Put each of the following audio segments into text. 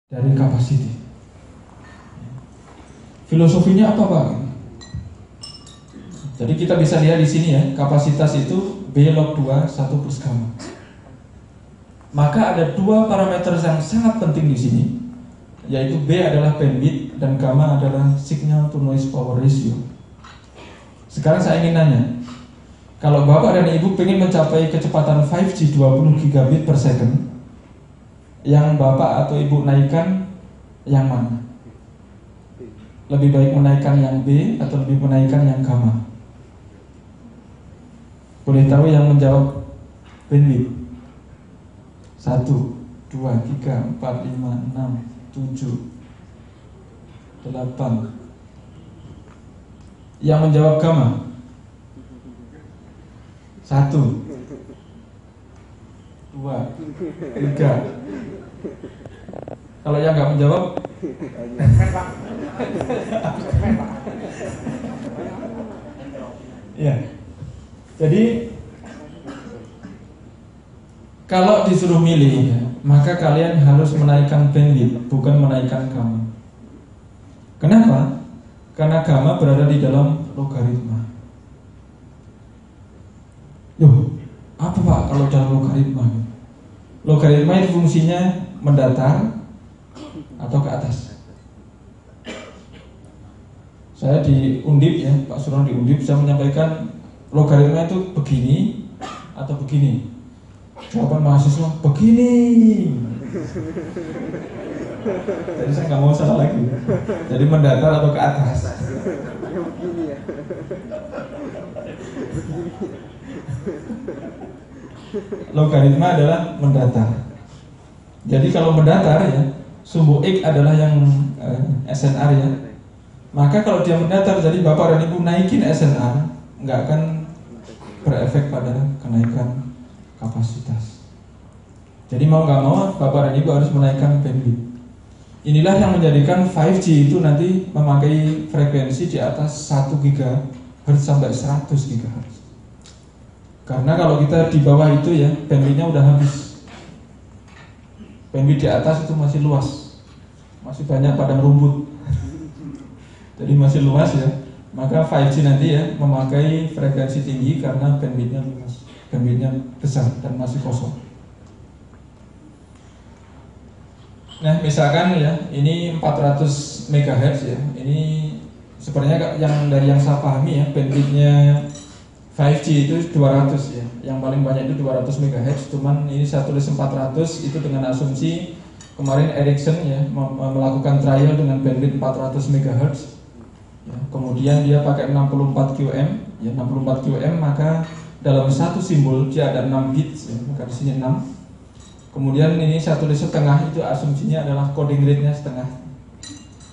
dari capacity. Filosofinya apa Pak? Jadi kita bisa lihat di sini ya, kapasitas itu B log 2 1 plus gamma. Maka ada dua parameter yang sangat penting di sini, yaitu B adalah bandwidth dan gamma adalah signal to noise power ratio. Sekarang saya ingin nanya, kalau Bapak dan Ibu ingin mencapai kecepatan 5G 20 gigabit per second, yang Bapak atau Ibu naikkan yang mana? Lebih baik menaikkan yang B atau lebih menaikkan yang gamma? Boleh tahu yang menjawab bandwidth? 1, 2, 3, 4, 5, 6, 7, 8. Yang menjawab gamma? 1, 2, 3. Kalau yang nggak menjawab, ya. Jadi kalau disuruh milih, maka kalian harus menaikkan bandwidth, bukan menaikkan gamma. Kenapa? Karena gamma berada di dalam logaritma. Loh, apa Pak kalau dalam logaritma? Logaritma itu fungsinya mendatar atau ke atas. Saya di Undip ya, Pak Suron di Undip, saya menyampaikan logaritma itu begini atau begini. Jawaban mahasiswa begini. Jadi saya nggak mau salah lagi. Jadi mendatar atau ke atas. Logaritma adalah mendatar. Jadi kalau mendatar ya, sumbu X adalah yang SNR ya. Maka kalau dia mendatar, jadi Bapak dan Ibu naikin SNR, nggak akan berefek pada kenaikan kapasitas. Jadi mau nggak mau Bapak dan Ibu harus menaikkan bandwidth. Inilah yang menjadikan 5G itu nanti memakai frekuensi di atas 1 GHz sampai 100 GHz. Karena kalau kita di bawah itu ya, bandwidthnya udah habis. Bandwidth di atas itu masih luas, masih banyak padang rumput. Jadi masih luas ya. Maka 5G nanti ya memakai frekuensi tinggi karena bandwidthnya luas, bandwidthnya besar dan masih kosong. Nah misalkan ya, ini 400 MHz ya. Ini sebenarnya yang saya pahami ya, bandwidthnya 5G itu 200 ya. Yang paling banyak itu 200 MHz. Cuman ini saya tulis 400 itu dengan asumsi kemarin Ericsson ya melakukan trial dengan bandwidth 400 MHz. Ya, kemudian dia pakai 64 QM, ya 64 QM, maka dalam satu simbol dia ada 6 bits, ya, maka di sini 6. Kemudian ini saya tulis setengah, itu asumsinya adalah coding rate-nya setengah.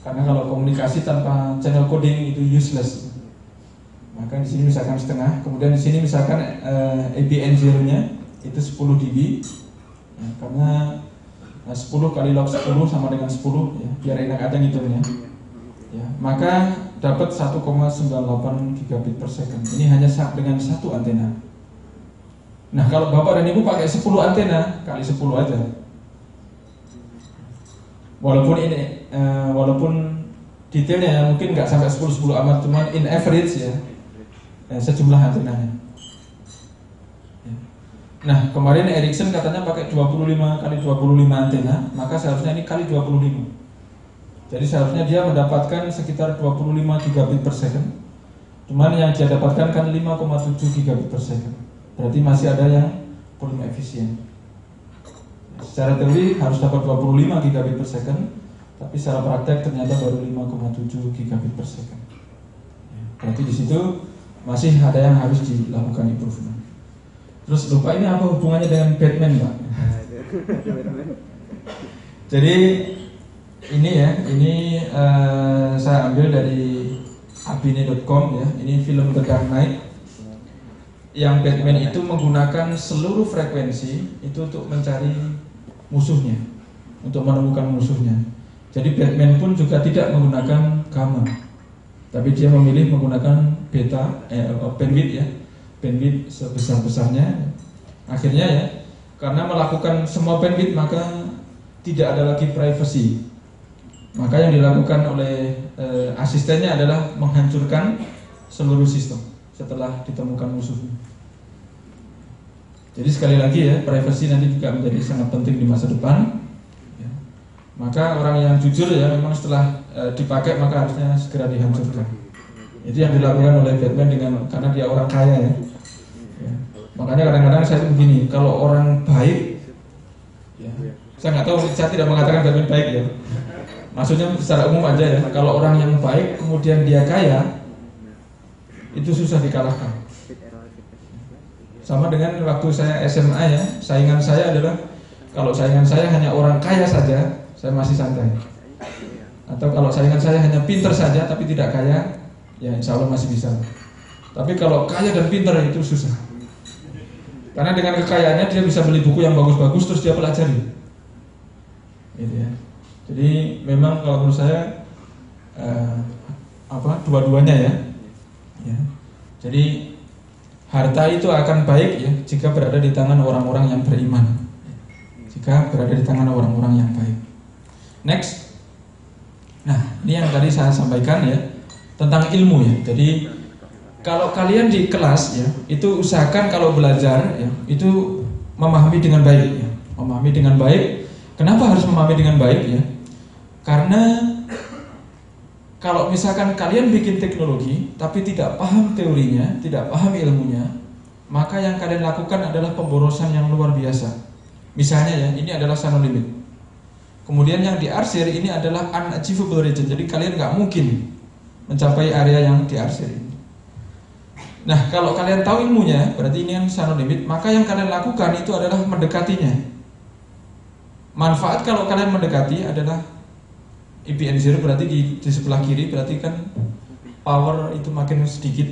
Karena kalau komunikasi tanpa channel coding itu useless. Maka di sini misalkan setengah, kemudian di sini misalkan ABN 0-nya itu 10 dB. Ya, karena 10 kali log 10 sama dengan 10 ya, biar enak aja ngitungnya. Ya, maka dapat 1,98 gigabit per second. Ini hanya dengan satu antena. Nah kalau Bapak dan Ibu pakai 10 antena kali 10 aja. Walaupun ini walaupun detailnya mungkin nggak sampai 10 amat, cuman in average ya, sejumlah antenanya. Nah kemarin Ericsson katanya pakai 25 kali 25 antena, maka seharusnya ini kali 25. Jadi seharusnya dia mendapatkan sekitar 25 gigabit per second. Cuman yang dia dapatkan kan 5,7 gigabit per second. Berarti masih ada yang belum efisien. Secara teori harus dapat 25 gigabit per second, tapi secara praktek ternyata baru 5,7 gigabit per second. Berarti di situ masih ada yang harus dilakukan improvement. Terus lupa ini apa hubungannya dengan Batman, Pak? Jadi ini ya, saya ambil dari abine.com ya. Ini film The Dark Knight. Yang Batman itu menggunakan seluruh frekuensi itu untuk mencari musuhnya, untuk menemukan musuhnya. Jadi Batman pun juga tidak menggunakan gamma, tapi dia memilih menggunakan beta, bandwidth ya, bandwidth sebesar-besarnya. Akhirnya ya, karena melakukan semua bandwidth maka tidak ada lagi privacy. Maka yang dilakukan oleh asistennya adalah menghancurkan seluruh sistem setelah ditemukan musuhnya. Jadi sekali lagi ya, privacy nanti juga menjadi sangat penting di masa depan. Ya. Maka orang yang jujur ya memang setelah dipakai maka harusnya segera dihancurkan. Itu yang dilakukan oleh Batman karena dia orang kaya ya. Ya. Makanya kadang-kadang saya itu begini, kalau orang baik, ya, saya nggak tahu, saya tidak mengatakan Batman baik ya. Maksudnya secara umum aja ya, kalau orang yang baik kemudian dia kaya, itu susah dikalahkan. Sama dengan waktu saya SMA ya, saingan saya adalah kalau saingan saya hanya orang kaya saja, saya masih santai. Atau kalau saingan saya hanya pinter saja tapi tidak kaya, ya insya Allah masih bisa. Tapi kalau kaya dan pinter itu susah. Karena dengan kekayaannya dia bisa beli buku yang bagus-bagus terus dia pelajari. Gitu ya. Jadi memang kalau menurut saya dua-duanya ya. Ya. Jadi harta itu akan baik ya jika berada di tangan orang-orang yang beriman. Jika berada di tangan orang-orang yang baik. Next. Nah, ini yang tadi saya sampaikan ya tentang ilmu ya. Jadi kalau kalian di kelas ya, itu usahakan kalau belajar ya, itu memahami dengan baik ya. Memahami dengan baik. Kenapa harus memahami dengan baik ya? Karena kalau misalkan kalian bikin teknologi tapi tidak paham teorinya, tidak paham ilmunya, maka yang kalian lakukan adalah pemborosan yang luar biasa. Misalnya ya, ini adalah Sun Limit. Kemudian yang diarsir ini adalah unachievable region. Jadi kalian nggak mungkin mencapai area yang diarsir ini. Nah, kalau kalian tahu ilmunya, berarti ini yang Sun Limit, maka yang kalian lakukan itu adalah mendekatinya. Manfaat kalau kalian mendekati adalah EPN0, berarti di sebelah kiri berarti kan power itu makin sedikit.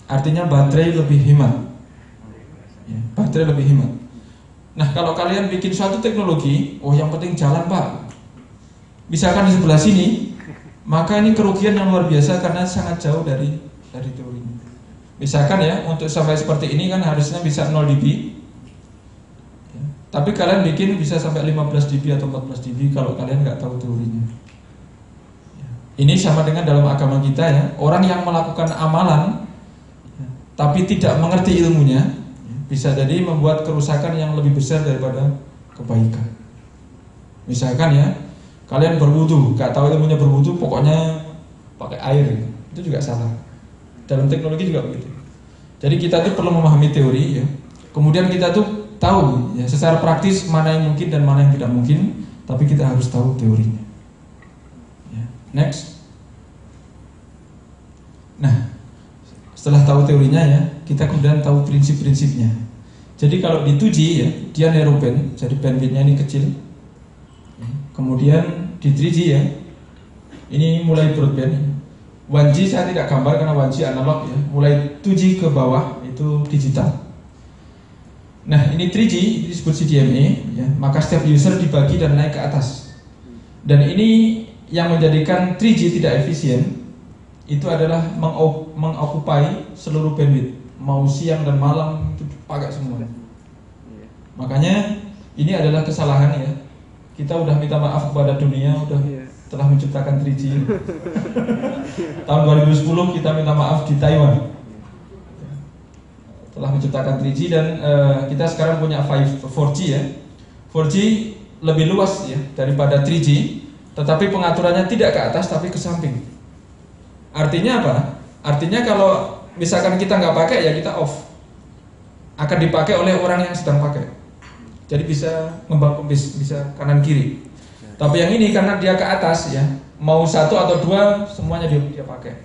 Artinya baterai lebih hemat ya, baterai lebih hemat. Nah kalau kalian bikin suatu teknologi, oh yang penting jalan pak, misalkan di sebelah sini, maka ini kerugian yang luar biasa karena sangat jauh dari teorinya. Misalkan ya, untuk sampai seperti ini kan harusnya bisa 0 dB, tapi kalian bikin bisa sampai 15 dB atau 14 dB kalau kalian nggak tahu teorinya. Ini sama dengan dalam agama kita ya. Orang yang melakukan amalan tapi tidak mengerti ilmunya bisa jadi membuat kerusakan yang lebih besar daripada kebaikan. Misalkan ya, kalian berwudu, nggak tahu ilmunya berwudu, pokoknya pakai air, itu juga salah. Dalam teknologi juga begitu. Jadi kita tuh perlu memahami teori ya. Kemudian kita tuh tahu ya secara praktis mana yang mungkin dan mana yang tidak mungkin, tapi kita harus tahu teorinya. Ya. Next. Nah, setelah tahu teorinya ya, kita kemudian tahu prinsip-prinsipnya. Jadi kalau di 2G ya, dia narrowband, jadi bandwidthnya ini kecil. Ya. Kemudian di 3G ya, ini mulai broadband. 1G saya tidak gambar karena 1G analog ya. Mulai 2G ke bawah itu digital. Nah ini 3G, ini disebut CDMA ya, maka setiap user dibagi dan naik ke atas. Dan ini yang menjadikan 3G tidak efisien, itu adalah mengokupai seluruh bandwidth, mau siang dan malam itu pakai semua. Makanya ini adalah kesalahan ya. Kita udah minta maaf kepada dunia, telah menciptakan 3G. Tahun 2010 kita minta maaf di Taiwan, telah menciptakan 3G dan kita sekarang punya 4G ya. 4G lebih luas ya daripada 3G, tetapi pengaturannya tidak ke atas tapi ke samping. Artinya apa? Artinya kalau misalkan kita nggak pakai ya kita off, akan dipakai oleh orang yang sedang pakai. Jadi bisa ngembang kempis, bisa kanan kiri. Tapi yang ini karena dia ke atas ya, mau satu atau dua semuanya dia pakai.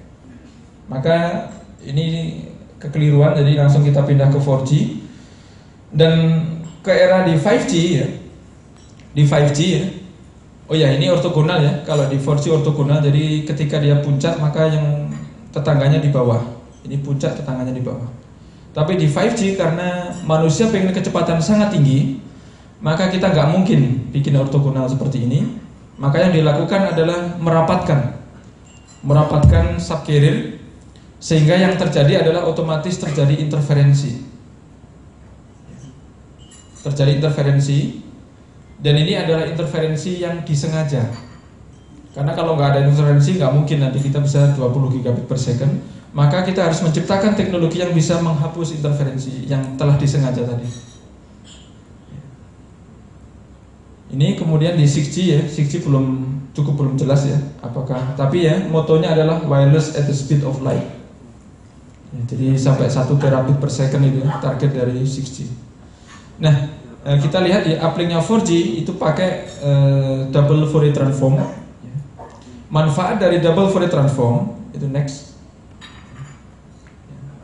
Maka ini kekeliruan, jadi langsung kita pindah ke 4G dan ke era di 5G ya. Di 5G ya. Oh ya, ini ortogonal ya. Kalau di 4G ortogonal, jadi ketika dia puncak maka yang tetangganya di bawah. Ini puncak, tetangganya di bawah. Tapi di 5G karena manusia pengen kecepatan sangat tinggi, maka kita nggak mungkin bikin ortogonal seperti ini. Maka yang dilakukan adalah merapatkan subcarrier, sehingga yang terjadi adalah otomatis terjadi interferensi. Dan ini adalah interferensi yang disengaja. Karena kalau nggak ada interferensi nggak mungkin nanti kita bisa 20 gigabit per second. Maka kita harus menciptakan teknologi yang bisa menghapus interferensi yang telah disengaja tadi. Ini kemudian di 6G ya, 6G belum jelas ya, apakah. Tapi ya motonya adalah wireless at the speed of light. Ya, jadi sampai 1 terabit per second itu target dari 6G. Nah, kita lihat ya uplink-nya 4G itu pakai double Fourier transform. Manfaat dari double Fourier transform itu next.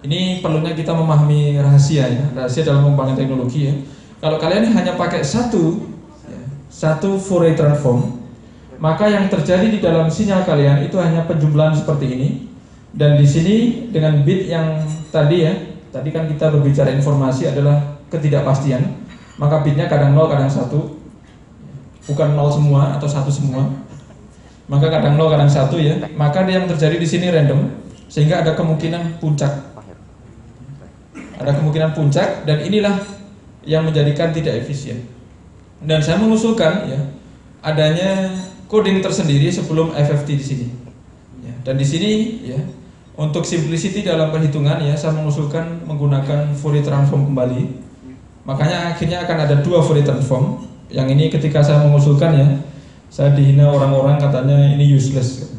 Ini perlunya kita memahami rahasia ya, rahasia dalam membangun teknologi ya. Kalau kalian hanya pakai satu Fourier transform, maka yang terjadi di dalam sinyal kalian itu hanya penjumlahan seperti ini. Dan di sini dengan bit yang tadi ya, tadi kan kita berbicara informasi adalah ketidakpastian, maka bitnya kadang 0 kadang 1, bukan 0 semua atau 1 semua, maka kadang 0 kadang 1 ya, maka yang terjadi di sini random, sehingga ada kemungkinan puncak. Ada kemungkinan puncak, dan inilah yang menjadikan tidak efisien. Dan saya mengusulkan ya adanya coding tersendiri sebelum FFT di sini. Ya, dan di sini ya untuk simplicity dalam perhitungan ya saya mengusulkan menggunakan Fourier transform kembali. Makanya akhirnya akan ada 2 Fourier transform. Yang ini ketika saya mengusulkan ya saya dihina orang-orang katanya ini useless.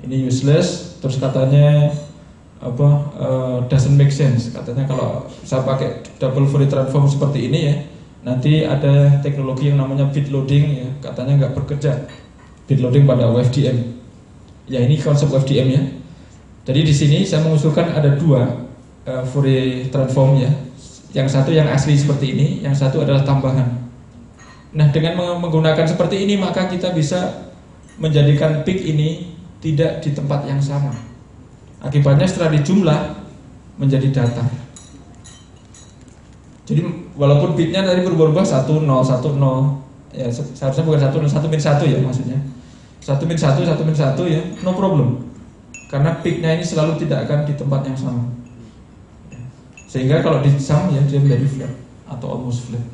Ini useless, terus katanya doesn't make sense. Katanya kalau saya pakai double Fourier transform seperti ini ya, nanti ada teknologi yang namanya bit loading ya, katanya nggak bekerja. Bit loading pada WFDM. Ya ini konsep WFDM ya. Jadi di sini saya mengusulkan ada 2 Fourier transform ya. Yang satu yang asli seperti ini, yang satu adalah tambahan. Nah dengan menggunakan seperti ini maka kita bisa menjadikan peak ini tidak di tempat yang sama. Akibatnya setelah dijumlah menjadi datar. Jadi walaupun bitnya tadi berubah-ubah 1 0 1 0 ya seharusnya bukan 1 0 1 min 1 ya maksudnya 1 min 1 1 min 1 ya no problem karena peaknya ini selalu tidak akan di tempat yang sama sehingga kalau di sum ya dia menjadi flat atau almost flat.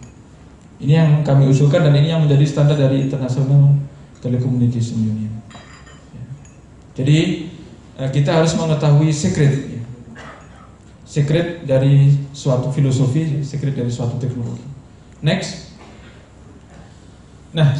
Ini yang kami usulkan dan ini yang menjadi standar dari International Telecommunication Union. Jadi kita harus mengetahui secret dari suatu filosofi, secret dari suatu teknologi. Next. Nah,